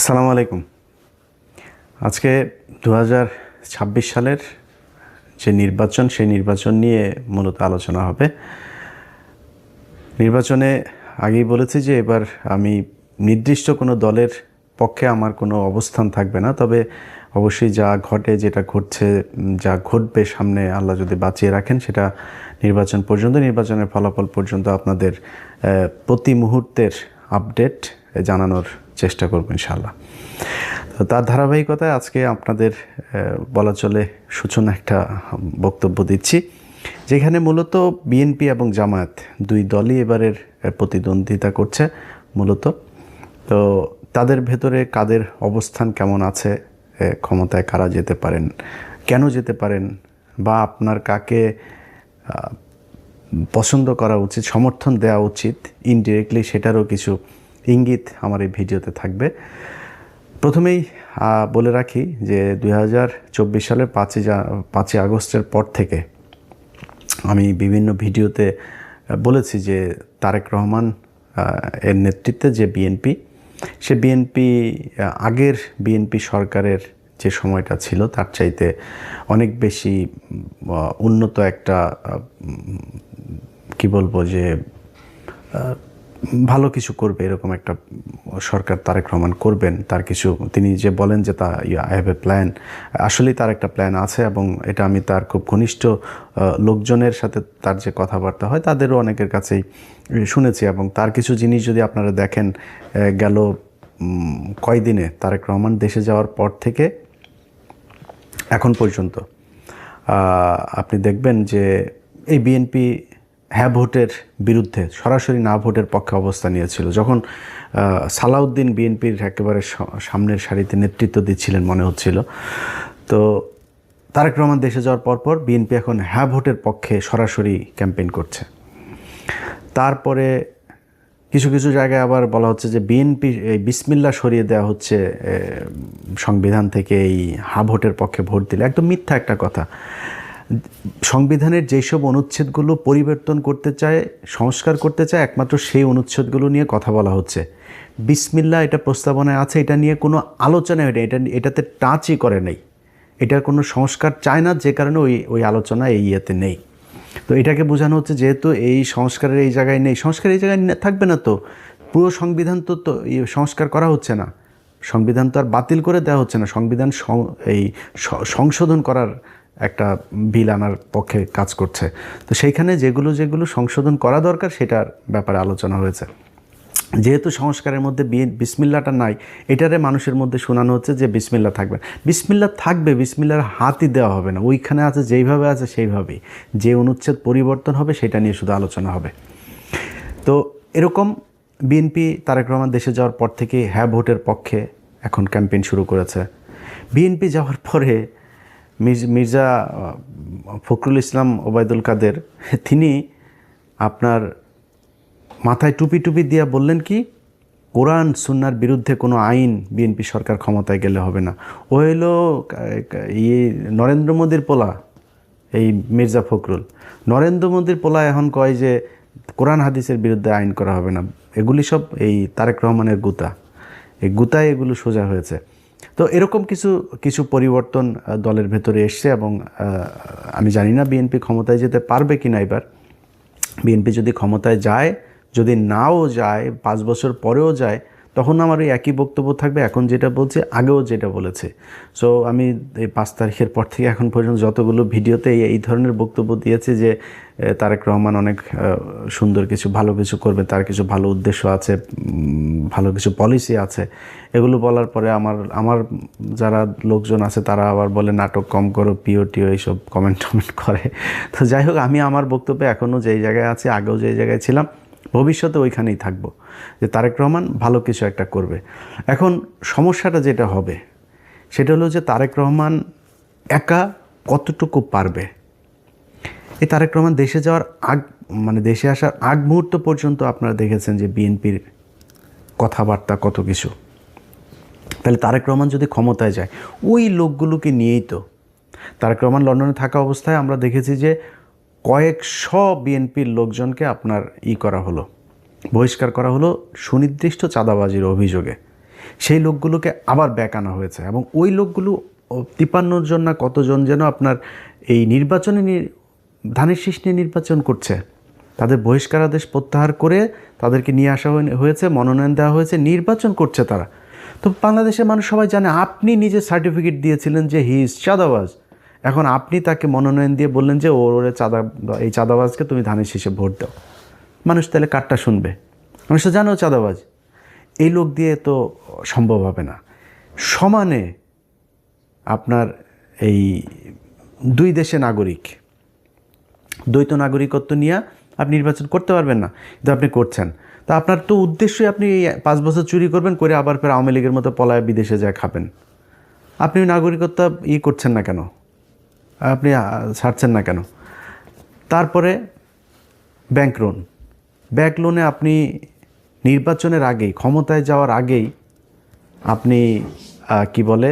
আসসালামু আলাইকুম। আজকে 2026 সালের যে নির্বাচন, সেই নির্বাচন নিয়ে মূলত আলোচনা হবে। নির্বাচনে আগেই বলেছি যে এবার আমি নির্দিষ্ট কোনো দলের পক্ষে আমার কোনো অবস্থান থাকবে না, তবে অবশ্যই যা ঘটে, যেটা ঘটছে, যা ঘটবে সামনে, আল্লাহ যদি বাঁচিয়ে রাখেন, সেটা নির্বাচন পর্যন্ত, নির্বাচনের ফলাফল পর্যন্ত আপনাদের প্রতি মুহূর্তের আপডেট জানানোর চেষ্টা করব ইনশাআল্লাহ। তো তার ধারাবাহিকতায় আজকে আপনাদের বলা চলে সূচনা একটা বক্তব্য দিচ্ছি, যেখানে মূলত বিএনপি এবং জামায়াত দুই দলই এবারের প্রতিদ্বন্দ্বিতা করছে মূলত। তো তাদের ভেতরে কাদের অবস্থান কেমন আছে, ক্ষমতায় কারা যেতে পারেন, কেন যেতে পারেন, বা আপনার কাকে পছন্দ করা উচিত, সমর্থন দেওয়া উচিত ইনডিরেক্টলি, সেটারও কিছু ইঙ্গিত আমার এই ভিডিওতে থাকবে। প্রথমেই বলে রাখি যে 2024 সালের 5ই আগস্টের পর থেকে আমি বিভিন্ন ভিডিওতে বলেছি যে তারেক রহমান এর নেতৃত্বে যে বিএনপি, সে বিএনপি আগের বিএনপি সরকারের যে সময়টা ছিল তার চাইতে অনেক বেশি উন্নত একটা কি বলবো যে ভালো কিছু করবে, এরকম একটা সরকার তারেক রহমান করবেন। তার কিছু, তিনি যে বলেন যে আই হ্যাভ এ প্ল্যান, আসলেই তার একটা প্ল্যান আছে, এবং এটা আমি তার খুব ঘনিষ্ঠ লোকজনের সাথে তার যে কথাবার্তা হয় তাদেরও অনেকের কাছেই শুনেছি। এবং তার কিছু জিনিস যদি আপনারা দেখেন, গেল কয়দিনে তারেক রহমান দেশে যাওয়ার পর থেকে এখন পর্যন্ত আপনি দেখবেন যে এই বিএনপি হ্যাঁ ভোটের বিরুদ্ধে, সরাসরি না ভোটের পক্ষে অবস্থান নিয়েছিল। যখন সালাউদ্দিন বিএনপির একেবারে সামনের সারিতে নেতৃত্ব দিচ্ছিলেন মনে হচ্ছিল, তো তারেক রহমান দেশে যাওয়ার পরপর বিএনপি এখন হ্যাঁ ভোটের পক্ষে সরাসরি ক্যাম্পেইন করছে। তারপরে কিছু কিছু জায়গায় আবার বলা হচ্ছে যে বিএনপি এই বিসমিল্লাহ সরিয়ে দেওয়া হচ্ছে সংবিধান থেকে, এই হ্যাঁ ভোটের পক্ষে ভোট দিলে। একদম মিথ্যা একটা কথা। সংবিধানের যেসব অনুচ্ছেদগুলো পরিবর্তন করতে চায়, সংস্কার করতে চায়, একমাত্র সেই অনুচ্ছেদগুলো নিয়ে কথা বলা হচ্ছে। বিসমিল্লাহ এটা প্রস্তাবনায় আছে, এটা নিয়ে কোনো আলোচনা হয় না, এটাতে টাচই করে নেই, এটার কোনো সংস্কার চায় না, যে কারণে ওই আলোচনা এই ইয়েতে নেই। তো এটাকে বোঝানো হচ্ছে যেহেতু এই সংস্কারের এই জায়গায় নেই, সংস্কার এই জায়গায় থাকবে না, তো পুরো সংবিধান তো সংস্কার করা হচ্ছে না, সংবিধান তো আর বাতিল করে দেওয়া হচ্ছে না, সংবিধান এই সংশোধন করার একটা বিল আনার পক্ষে কাজ করছে। তো সেইখানে যেগুলো সংশোধন করা দরকার সেটার ব্যাপারে আলোচনা হয়েছে। যেহেতু সংস্কারের মধ্যে বিসমিল্লাটা নাই, এটারে মানুষের মধ্যে শোনানো হচ্ছে যে বিসমিল্লা থাকবে, বিসমিল্লা থাকবে, বিসমিল্লার হাতই দেওয়া হবে না, ওইখানে আছে যেইভাবে আছে সেইভাবেই, যে অনুচ্ছেদ পরিবর্তন হবে সেটা নিয়ে শুধু আলোচনা হবে। তো এরকম বিএনপি তারেক রহমান দেশে যাওয়ার পর থেকে হ্যাঁ ভোটের পক্ষে এখন ক্যাম্পেইন শুরু করেছে। বিএনপি যাওয়ার পরে মির্জা ফখরুল ইসলাম ওবায়দুল কাদের, তিনি আপনার মাথায় টুপি দিয়া বললেন কি, কোরআন সুন্নাহর বিরুদ্ধে কোনো আইন বিএনপি সরকার ক্ষমতায় গেলে হবে না। ও হইলো নরেন্দ্র মোদীর পোলা, এই মির্জা ফখরুল নরেন্দ্র মোদীর পোলা, এখন কয় যে কোরআন হাদিসের বিরুদ্ধে আইন করা হবে না। এগুলি সব এই তারেক রহমানের গুতা, এই গুতায় এগুলো সোজা হয়েছে। তো এরকম কিছু পরিবর্তন দলের ভেতরে এসছে, এবং আমি জানি না বিএনপি ক্ষমতায় যেতে পারবে কিনা এবার। বিএনপি যদি ক্ষমতায় যায়, যদি নাও যায়, 5 বছর পরেও যায়, তখন আমার ওই একই বক্তব্য থাকবে, এখন যেটা বলছে আগেও যেটা বলেছে। সো আমি এই 5 তারিখের পর থেকে এখন পর্যন্ত যতগুলো ভিডিওতে এই ধরনের বক্তব্য দিয়েছি যে তারেক রহমান অনেক সুন্দর কিছু, ভালো কিছু করবে, তার কিছু ভালো উদ্দেশ্য আছে, ভালো কিছু পলিসি আছে, এগুলো বলার পরে আমার যারা লোকজন আছে তারা আবার বলে নাটক কম করো, পিও এইসব কমেন্ট করে। তো যাই হোক, আমি আমার বক্তব্যে এখনও যেই জায়গায় আছি, আগেও যেই জায়গায় ছিলাম, ভবিষ্যতে ওইখানেই থাকবো, যে তারেক রহমান ভালো কিছু একটা করবে। এখন সমস্যাটা যেটা হবে সেটা হলো যে তারেক রহমান একা কতটুকু পারবে। এই তারেক রহমান দেশে যাওয়ার দেশে আসার আগ মুহূর্ত পর্যন্ত আপনারা দেখেছেন যে বিএনপির কথাবার্তা কত কিছু। তাহলে তারেক রহমান যদি ক্ষমতায় যায়, ওই লোকগুলোকে নিয়েই তো তারেক রহমান লন্ডনে থাকা অবস্থায় আমরা দেখেছি যে কয়েকশো বিএনপির লোকজনকে আপনার করা হলো, বহিষ্কার করা হলো সুনির্দিষ্ট চাঁদাবাজির অভিযোগে। সেই লোকগুলোকে আবার ব্যাক আনা হয়েছে এবং ওই লোকগুলো 53 জন না কতজন যেন আপনার এই নির্বাচনে ধানের শীষ নিয়ে নির্বাচন করছে, তাদের বহিষ্কারাদেশ প্রত্যাহার করে তাদেরকে নিয়ে আসা হয়েছে, মনোনয়ন দেওয়া হয়েছে, নির্বাচন করছে তারা। তো বাংলাদেশের মানুষ সবাই জানে আপনি নিজে সার্টিফিকেট দিয়েছিলেন যে হি ইজ চাঁদাবাজ, এখন আপনি তাকে মনোনয়ন দিয়ে বললেন যে ওরে এই চাঁদাবাজকে তুমি ধানের শীষে ভোট দাও। মানুষ তাহলে কারটা শুনবে? মানুষ তো জানেও চাঁদাবাজ। এই লোক দিয়ে তো সম্ভব হবে না। সমানে আপনার এই দুই দেশে নাগরিক, দ্বৈত নাগরিকত্ব নিয়ে আপনি নির্বাচন করতে পারবেন না, কিন্তু আপনি করছেন। তা আপনার তো উদ্দেশ্যই আপনি 5 বছর চুরি করবেন, করে আবার ফের আওয়ামী লীগের মতো পলায় বিদেশে যায় খাবেন। আপনি নাগরিকত্ব করছেন না কেন? আপনি ছাড়ছেন না কেন? তারপরে ব্যাংক লোনে আপনি নির্বাচনের আগেই, ক্ষমতায় যাওয়ার আগেই আপনি কি বলে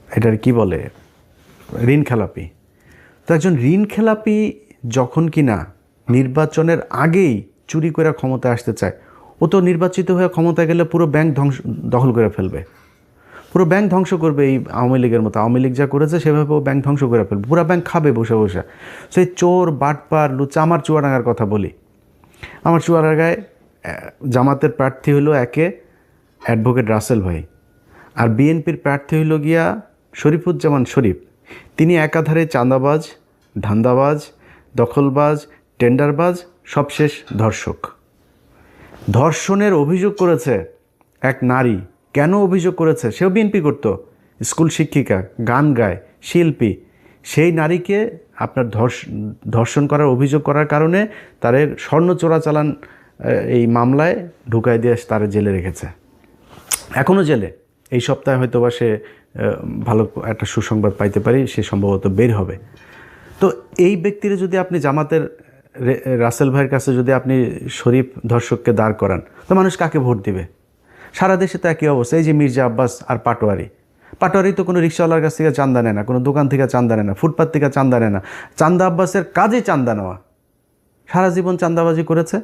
এটার কি বলে ঋণ খেলাপি। তো একজন ঋণ খেলাপি যখন কিনা নির্বাচনের আগেই চুরি করে ক্ষমতায় আসতে চায়, ও তো নির্বাচিত হয়ে ক্ষমতায় গেলে পুরো ব্যাংক দখল করে ফেলবে, পুরো ব্যাংক ধ্বংস করবে। এই আওয়ামী লীগের মতো, আওয়ামী লীগ যা করেছে সেভাবে ও ব্যাংক ধ্বংস করে ফেলবে, পুরো ব্যাংক খাবে বসে বসে। সেই চোর বাটপার লুচা। আমার চুয়াডাঙ্গার কথা বলি, আমার চুয়াডাঙ্গায় জামাতের প্রার্থী হলো একে অ্যাডভোকেট রাসেল ভাই, আর বিএনপির প্রার্থী হইল গিয়া শরীফুজ্জামান শরীফ। তিনি একাধারে চাঁদাবাজ, ধান্দাবাজ, দখলবাজ, টেন্ডারবাজ, সবশেষ ধর্ষক। ধর্ষণের অভিযোগ করেছে এক নারী। কেন অভিযোগ করেছে? সেও বিএনপি করতো, স্কুল শিক্ষিকা, গান গায়, শিল্পী। সেই নারীকে আপনার ধর্ষণ করার অভিযোগ করার কারণে তারে স্বর্ণ চোরাচালান এই মামলায় ঢুকাই দিয়ে তারে জেলে রেখেছে, এখনও জেলে। এই সপ্তাহে হয়তো বা সে ভালো একটা সুসংবাদ পাইতে পারি, সে সম্ভবত বের হবে। তো এই ব্যক্তিরা যদি আপনি জামাতের রাসেল ভাইয়ের কাছে যদি আপনি শরীফ ধর্ষককে দাঁড় করান, তো মানুষ কাকে ভোট দিবে? সারা দেশে তো একই অবস্থা। এই যে মির্জা আব্বাস আর পাটোয়ারি তো কোনো রিক্সাওয়ালার কাছ থেকে চান্দা নেয় না, কোনো দোকান থেকে চান্দা নেয় না, ফুটপাত থেকে চান্দা নেয় না। চান্দা আব্বাসের কাজে চান্দা নেওয়া, সারা জীবন চান্দাবাজি করেছে।